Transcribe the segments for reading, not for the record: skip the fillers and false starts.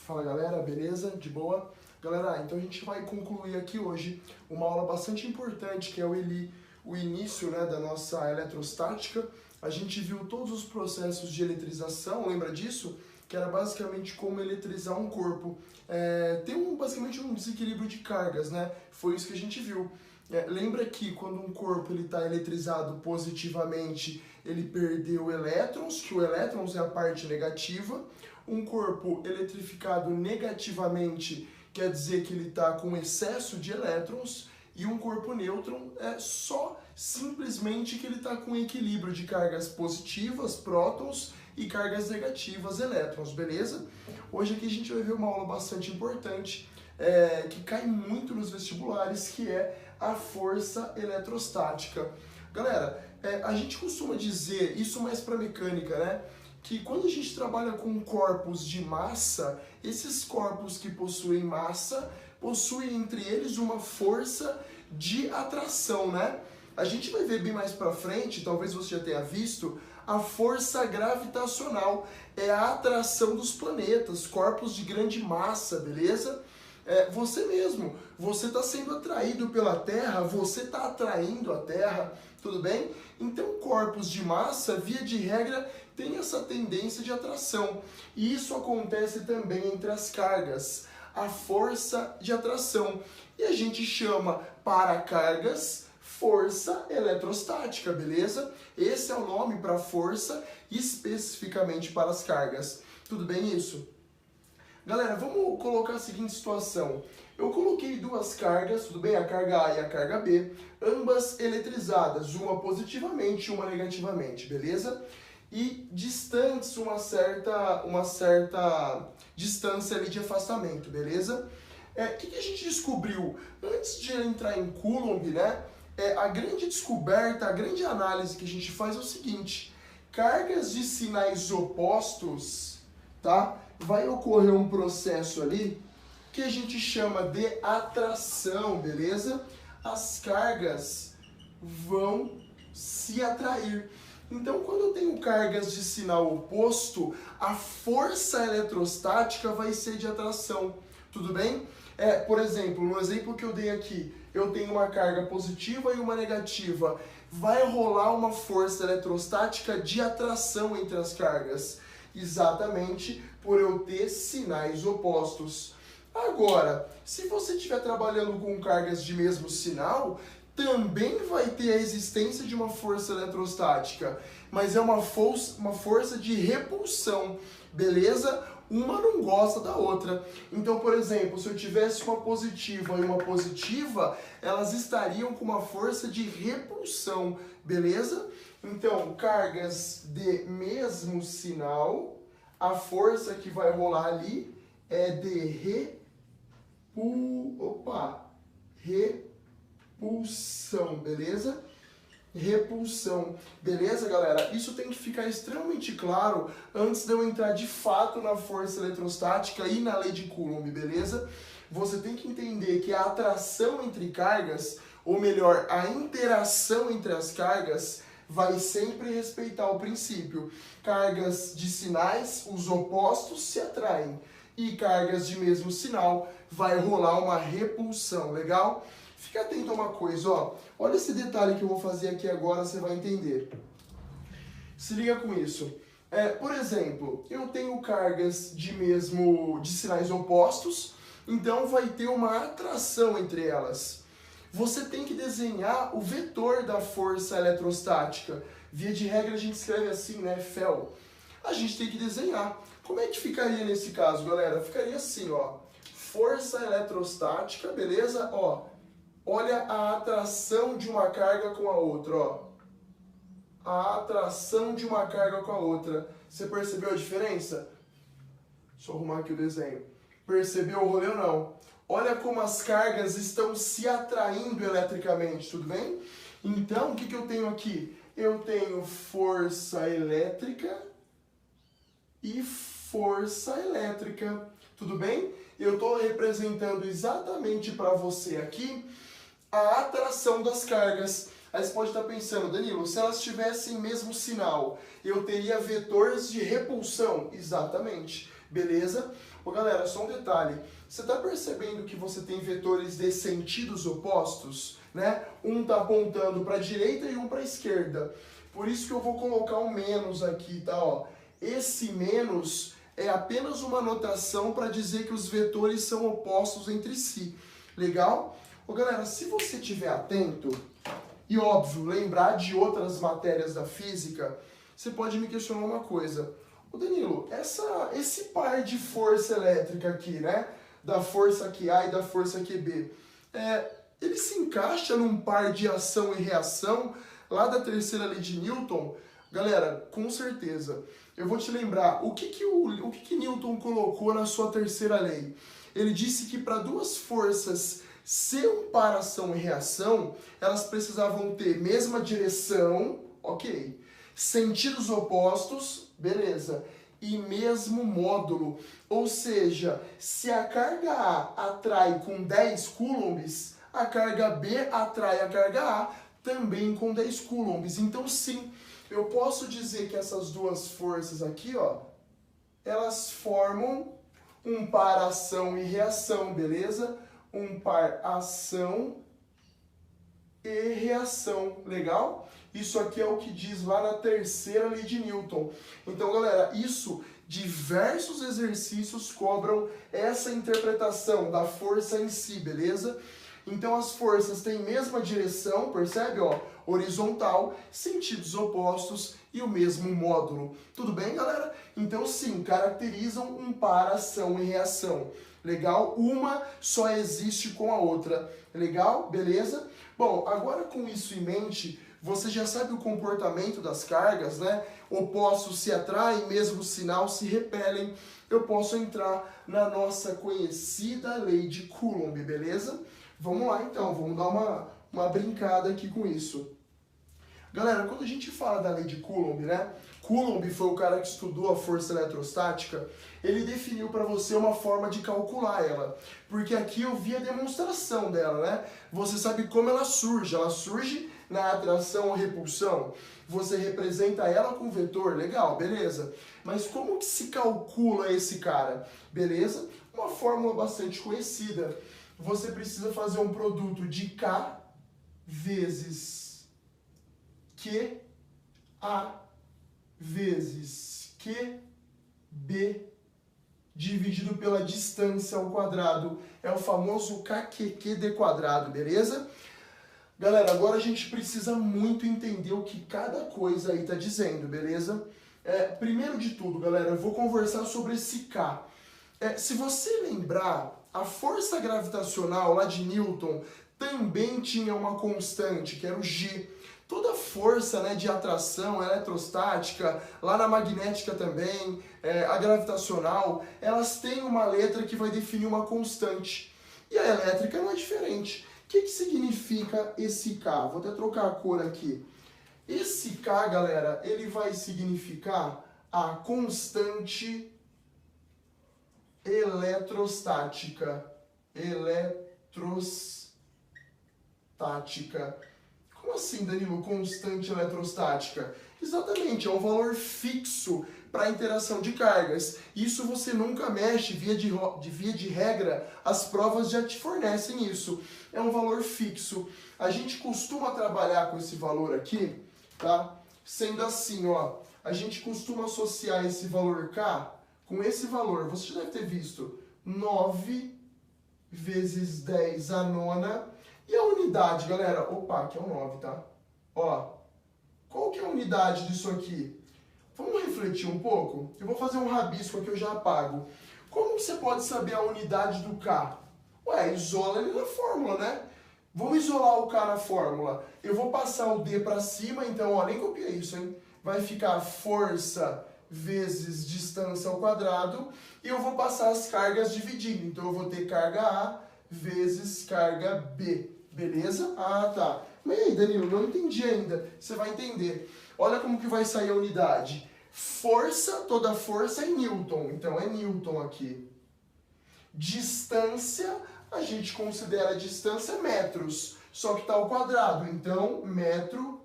Fala galera, beleza? De boa? Galera, então a gente vai concluir aqui hoje uma aula bastante importante que é o início, né, da nossa eletrostática. A gente viu todos os processos de eletrização, lembra disso? Que era basicamente como eletrizar um corpo. Tem basicamente um desequilíbrio de cargas, né? Foi isso que a gente viu. Lembra que quando um corpo está eletrizado positivamente, ele perdeu elétrons, que o elétrons é a parte negativa. Um corpo eletrificado negativamente quer dizer que ele está com excesso de elétrons, e um corpo nêutron é só simplesmente que ele está com equilíbrio de cargas positivas, prótons, e cargas negativas, elétrons, beleza? Hoje aqui a gente vai ver uma aula bastante importante, que cai muito nos vestibulares, que é a força eletrostática. Galera, a gente costuma dizer, isso mais para mecânica, né? Que quando a gente trabalha com corpos de massa, esses corpos que possuem massa, possuem entre eles uma força de atração, né? A gente vai ver bem mais pra frente, talvez você já tenha visto, a força gravitacional é a atração dos planetas, corpos de grande massa, beleza? Você mesmo, você está sendo atraído pela Terra, você está atraindo a Terra, tudo bem? Então corpos de massa, via de regra, tem essa tendência de atração. E isso acontece também entre as cargas, a força de atração. E a gente chama para cargas força eletrostática, beleza? Esse é o nome para força, especificamente para as cargas. Tudo bem isso? Galera, vamos colocar a seguinte situação. Eu coloquei duas cargas, tudo bem? A carga A e a carga B, ambas eletrizadas, uma positivamente e uma negativamente, beleza? E distantes uma certa distância ali de afastamento, beleza? O que a gente descobriu? Antes de entrar em Coulomb, né? A grande descoberta, a grande análise que a gente faz é o seguinte: cargas de sinais opostos, tá? Vai ocorrer um processo ali que a gente chama de atração, beleza? As cargas vão se atrair. Então, quando eu tenho cargas de sinal oposto, a força eletrostática vai ser de atração, tudo bem? Por exemplo, no exemplo que eu dei aqui, eu tenho uma carga positiva e uma negativa. Vai rolar uma força eletrostática de atração entre as cargas, exatamente por eu ter sinais opostos. Agora, se você estiver trabalhando com cargas de mesmo sinal, também vai ter a existência de uma força eletrostática, mas é uma força de repulsão, beleza? Uma não gosta da outra. Então, por exemplo, se eu tivesse uma positiva e uma positiva, elas estariam com uma força de repulsão, beleza? Então, cargas de mesmo sinal, a força que vai rolar ali é de repulsão, beleza? Repulsão, beleza, galera? Isso tem que ficar extremamente claro antes de eu entrar de fato na força eletrostática e na lei de Coulomb, beleza? Você tem que entender que a atração entre cargas, ou melhor, a interação entre as cargas, vai sempre respeitar o princípio. Cargas de sinais, os opostos se atraem. E cargas de mesmo sinal, vai rolar uma repulsão, legal? Fica atento a uma coisa, ó. Olha esse detalhe que eu vou fazer aqui agora, você vai entender. Se liga com isso. Por exemplo, eu tenho cargas de sinais opostos, então vai ter uma atração entre elas. Você tem que desenhar o vetor da força eletrostática. Via de regra a gente escreve assim, né, Fel. A gente tem que desenhar. Como é que ficaria nesse caso, galera? Ficaria assim, ó. Força eletrostática, beleza? Ó, olha a atração de uma carga com a outra, ó. A atração de uma carga com a outra. Você percebeu a diferença? Deixa eu arrumar aqui o desenho. Percebeu o rolê ou não? Olha como as cargas estão se atraindo eletricamente, tudo bem? Então, o que eu tenho aqui? Eu tenho força elétrica e força elétrica, tudo bem? Eu estou representando exatamente para você aqui a atração das cargas. Aí você pode estar pensando, Danilo, se elas tivessem mesmo sinal, eu teria vetores de repulsão? Exatamente. beleza? Ô, galera, só um detalhe, você está percebendo que você tem vetores de sentidos opostos, né? Um está apontando para a direita e um para a esquerda. Por isso que eu vou colocar um menos aqui, tá? Ó, esse menos é apenas uma notação para dizer que os vetores são opostos entre si. Legal? Ô, galera, se você estiver atento, e óbvio, lembrar de outras matérias da física, você pode me questionar uma coisa. Ô Danilo, esse par de força elétrica aqui, né? Da força QA e da força QB, ele se encaixa num par de ação e reação lá da terceira lei de Newton? Galera, com certeza. Eu vou te lembrar, o que Newton colocou na sua terceira lei? Ele disse que para duas forças ser um par ação e reação, elas precisavam ter mesma direção, ok, sentidos opostos, beleza, e mesmo módulo. Ou seja, se a carga A atrai com 10 coulombs, a carga B atrai a carga A também com 10 coulombs. Então sim, eu posso dizer que essas duas forças aqui, ó, elas formam um par ação e reação, beleza? Um par ação e reação, legal? Isso aqui é o que diz lá na terceira lei de Newton. Então, galera, diversos exercícios cobram essa interpretação da força em si, beleza? Então, as forças têm mesma direção, percebe? Ó, horizontal, sentidos opostos e o mesmo módulo. Tudo bem, galera? Então, sim, caracterizam um par ação e reação. Legal? Uma só existe com a outra. Legal? Beleza? Bom, agora com isso em mente, você já sabe o comportamento das cargas, né? Opostos se atraem, mesmo sinal se repelem. Eu posso entrar na nossa conhecida lei de Coulomb, beleza? Vamos lá então, vamos dar uma brincada aqui com isso. Galera, quando a gente fala da lei de Coulomb, né? Coulomb foi o cara que estudou a força eletrostática, ele definiu para você uma forma de calcular ela. Porque aqui eu vi a demonstração dela, né? Você sabe como ela surge na atração ou repulsão. Você representa ela com vetor, legal, beleza. Mas como que se calcula esse cara? Beleza? Uma fórmula bastante conhecida. Você precisa fazer um produto de K vezes QA vezes QB dividido pela distância ao quadrado. É o famoso KQQD quadrado, beleza? Galera, agora a gente precisa muito entender o que cada coisa aí está dizendo, beleza? Primeiro de tudo, galera, eu vou conversar sobre esse K. Se você lembrar, a força gravitacional lá de Newton também tinha uma constante, que era o G. Toda força, né, de atração eletrostática, lá na magnética também, a gravitacional, elas têm uma letra que vai definir uma constante. E a elétrica não é diferente. O que significa esse K? Vou até trocar a cor aqui. Esse K, galera, ele vai significar a constante eletrostática. Como assim, Danilo, constante eletrostática? Exatamente, é um valor fixo para a interação de cargas. Isso você nunca mexe, via de regra, as provas já te fornecem isso. É um valor fixo. A gente costuma trabalhar com esse valor aqui, tá? Sendo assim, ó, a gente costuma associar esse valor K com esse valor. Você já deve ter visto 9 vezes 10 a nona. E a unidade, galera? Opa, aqui é um 9, tá? Ó, qual que é a unidade disso aqui? Vamos refletir um pouco? Eu vou fazer um rabisco aqui, eu já apago. Como você pode saber a unidade do K? Ué, isola ele na fórmula, né? Vamos isolar o K na fórmula. Eu vou passar o D para cima, então, ó, nem copiei isso, hein? Vai ficar força vezes distância ao quadrado. E eu vou passar as cargas dividindo. Então, eu vou ter carga A vezes carga B. Beleza? Ah, tá. Mas aí, Danilo, não entendi ainda. Você vai entender. Olha como que vai sair a unidade. Força, toda força é Newton. Então, é Newton aqui. Distância, a gente considera a distância metros. Só que está ao quadrado. Então, metro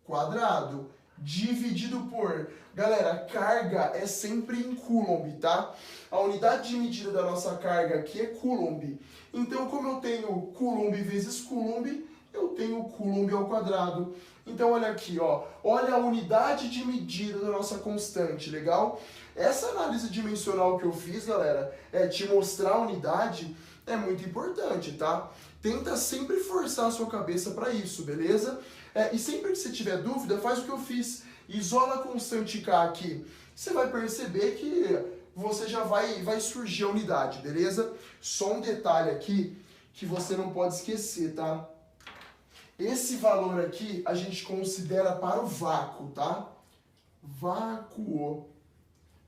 quadrado. dividido por... Galera, carga é sempre em coulomb, tá? A unidade de medida da nossa carga aqui é coulomb. Então, como eu tenho coulomb vezes coulomb, eu tenho coulomb ao quadrado. Então, olha aqui, ó. Olha a unidade de medida da nossa constante, legal? Essa análise dimensional que eu fiz, galera, te mostrar a unidade, é muito importante, tá? Tenta sempre forçar a sua cabeça para isso, beleza? E sempre que você tiver dúvida, faz o que eu fiz. Isola a constante K aqui. Você vai perceber que você já vai surgir a unidade, beleza? Só um detalhe aqui que você não pode esquecer, tá? Esse valor aqui a gente considera para o vácuo, tá? Vácuo.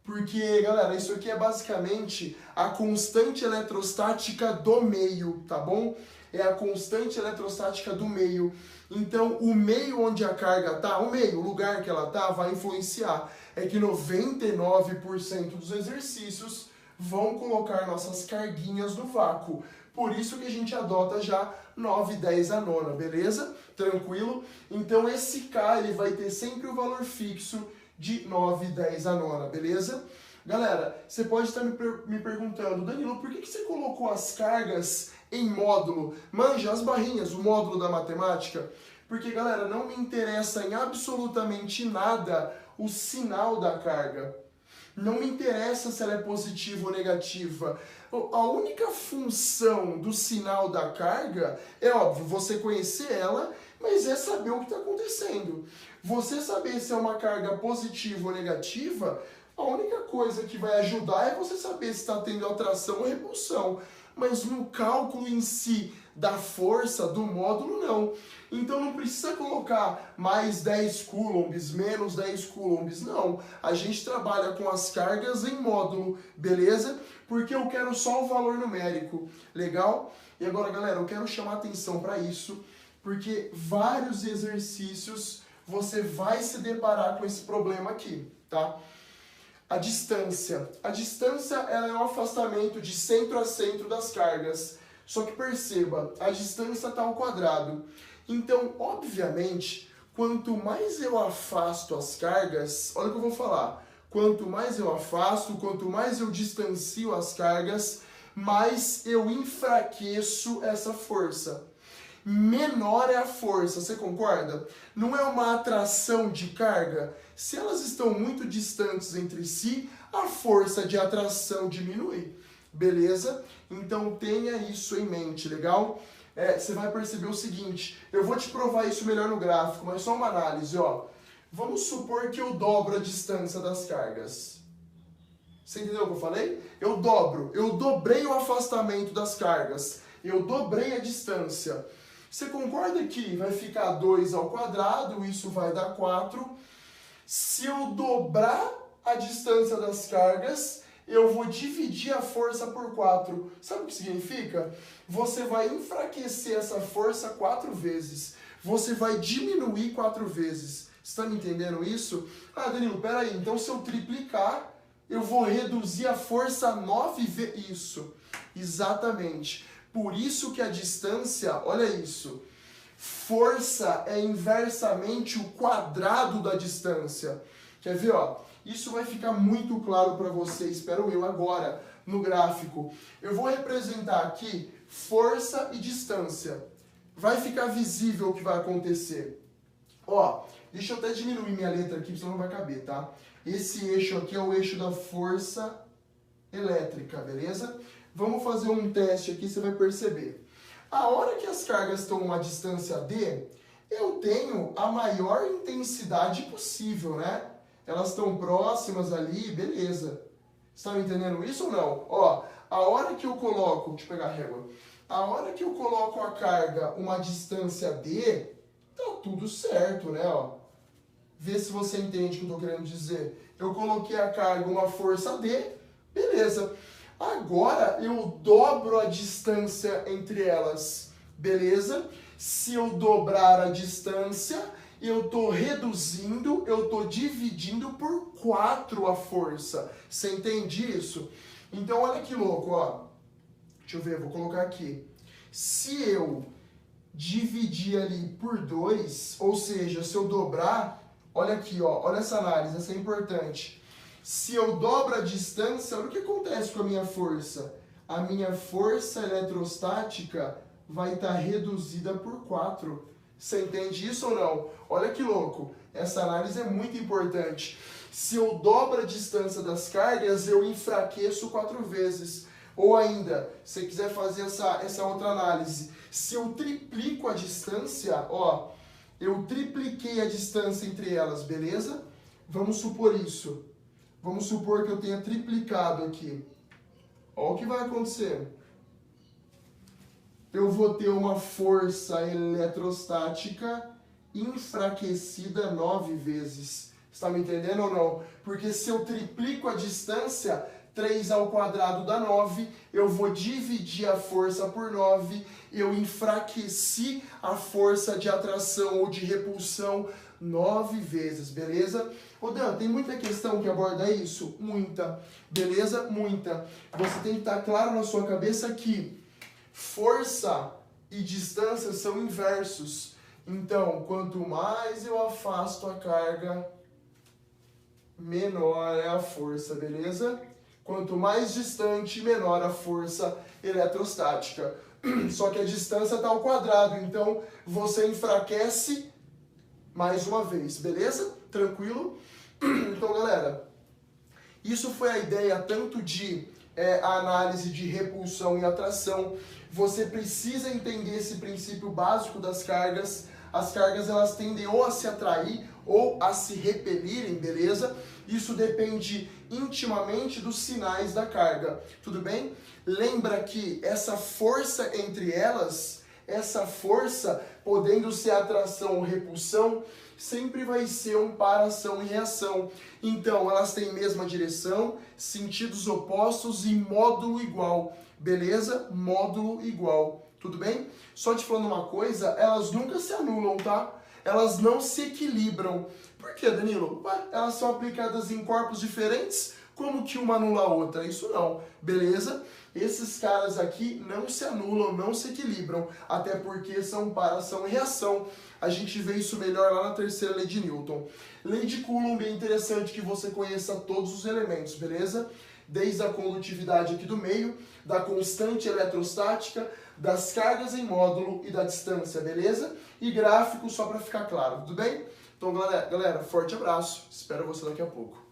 Porque, galera, isso aqui é basicamente a constante eletrostática do meio, tá bom? É a constante eletrostática do meio. Então, o meio onde a carga tá, o lugar que ela tá, vai influenciar. É que 99% dos exercícios vão colocar nossas carguinhas no vácuo. Por isso que a gente adota já 9, 10 a nona, beleza? Tranquilo? Então, esse K ele vai ter sempre o valor fixo de 9, 10 a nona, beleza? Galera, você pode estar me perguntando, Danilo, por que você colocou as cargas em módulo? Manja, as barrinhas, o módulo da matemática? Porque, galera, não me interessa em absolutamente nada o sinal da carga. Não me interessa se ela é positiva ou negativa. A única função do sinal da carga é, óbvio, você conhecer ela, mas é saber o que está acontecendo. Você saber se é uma carga positiva ou negativa, a única coisa que vai ajudar é você saber se está tendo atração ou repulsão. Mas no cálculo em si da força do módulo, não. Então não precisa colocar mais 10 coulombs, menos 10 coulombs, não. A gente trabalha com as cargas em módulo, beleza? Porque eu quero só o valor numérico, legal? E agora, galera, eu quero chamar atenção para isso, porque vários exercícios você vai se deparar com esse problema aqui, tá? A distância. A distância ela é o afastamento de centro a centro das cargas. Só que perceba, a distância está ao quadrado. Então, obviamente, quanto mais eu afasto as cargas, olha o que eu vou falar. Quanto mais eu afasto, quanto mais eu distancio as cargas, mais eu enfraqueço essa força. Menor é a força, você concorda? Não é uma atração de carga? Se elas estão muito distantes entre si, a força de atração diminui, beleza? Então tenha isso em mente, legal? Você vai perceber o seguinte, eu vou te provar isso melhor no gráfico, mas só uma análise, ó. Vamos supor que eu dobro a distância das cargas. Você entendeu o que eu falei? Eu dobrei o afastamento das cargas, eu dobrei a distância. Você concorda que vai ficar 2 ao quadrado, isso vai dar 4. Se eu dobrar a distância das cargas, eu vou dividir a força por 4. Sabe o que significa? Você vai enfraquecer essa força 4 vezes. Você vai diminuir 4 vezes. Você está me entendendo isso? Ah, Danilo, peraí, então se eu triplicar, eu vou reduzir a força 9 vezes. Isso, exatamente. Por isso que a distância, olha isso, força é inversamente o quadrado da distância. Quer ver, ó? Isso vai ficar muito claro para você, espero eu, agora, no gráfico. Eu vou representar aqui força e distância. Vai ficar visível o que vai acontecer. Ó, deixa eu até diminuir minha letra aqui, senão não vai caber, tá? Esse eixo aqui é o eixo da força elétrica, beleza? Vamos fazer um teste aqui, você vai perceber. A hora que as cargas estão a uma distância D, eu tenho a maior intensidade possível, né? Elas estão próximas ali, beleza. Você está me entendendo isso ou não? Ó, a hora que eu coloco, deixa eu pegar a régua. A hora que eu coloco a carga uma distância D, tá tudo certo, né? Ó, vê se você entende o que eu estou querendo dizer. Eu coloquei a carga uma força D, beleza. Agora eu dobro a distância entre elas, beleza? Se eu dobrar a distância, eu estou reduzindo, eu estou dividindo por 4 a força. Você entende isso? Então olha que louco, ó. Deixa eu ver, vou colocar aqui. Se eu dividir ali por 2, ou seja, se eu dobrar, Olha aqui, ó, olha essa análise, essa é importante. Se eu dobro a distância, olha o que acontece com a minha força. A minha força eletrostática vai estar reduzida por 4. Você entende isso ou não? Olha que louco. Essa análise é muito importante. Se eu dobro a distância das cargas, eu enfraqueço 4 vezes. Ou ainda, se você quiser fazer essa outra análise, se eu triplico a distância, ó, eu tripliquei a distância entre elas, beleza? Vamos supor isso. Vamos supor que eu tenha triplicado aqui. Olha o que vai acontecer. Eu vou ter uma força eletrostática enfraquecida 9 vezes. Está me entendendo ou não? Porque se eu triplico a distância, 3 ao quadrado dá 9, eu vou dividir a força por 9, eu enfraqueci a força de atração ou de repulsão 9 vezes, beleza? Ô Dan, tem muita questão que aborda isso? Muita, beleza? Muita. Você tem que estar claro na sua cabeça que força e distância são inversos. Então, quanto mais eu afasto a carga, menor é a força, beleza? Quanto mais distante, menor a força eletrostática. Só que a distância está ao quadrado, então você enfraquece mais uma vez, beleza? Tranquilo? Então, galera, isso foi a ideia tanto de análise de repulsão e atração. Você precisa entender esse princípio básico das cargas. As cargas, elas tendem ou a se atrair ou a se repelirem, beleza? Isso depende intimamente dos sinais da carga, tudo bem? Lembra que essa força entre elas, essa força podendo ser atração ou repulsão, sempre vai ser um par ação e reação. Então, elas têm mesma direção, sentidos opostos e módulo igual, beleza? Módulo igual, tudo bem? Só te falando uma coisa, elas nunca se anulam, tá? Elas não se equilibram. Por que, Danilo? Ué, elas são aplicadas em corpos diferentes, como que uma anula a outra? Isso não, beleza? Esses caras aqui não se anulam, não se equilibram, até porque são par ação e reação. A gente vê isso melhor lá na terceira lei de Newton. Lei de Coulomb é interessante que você conheça todos os elementos, beleza? Desde a condutividade aqui do meio, da constante eletrostática, das cargas em módulo e da distância, beleza? E gráfico só para ficar claro, tudo bem? Então, galera, forte abraço. Espero você daqui a pouco.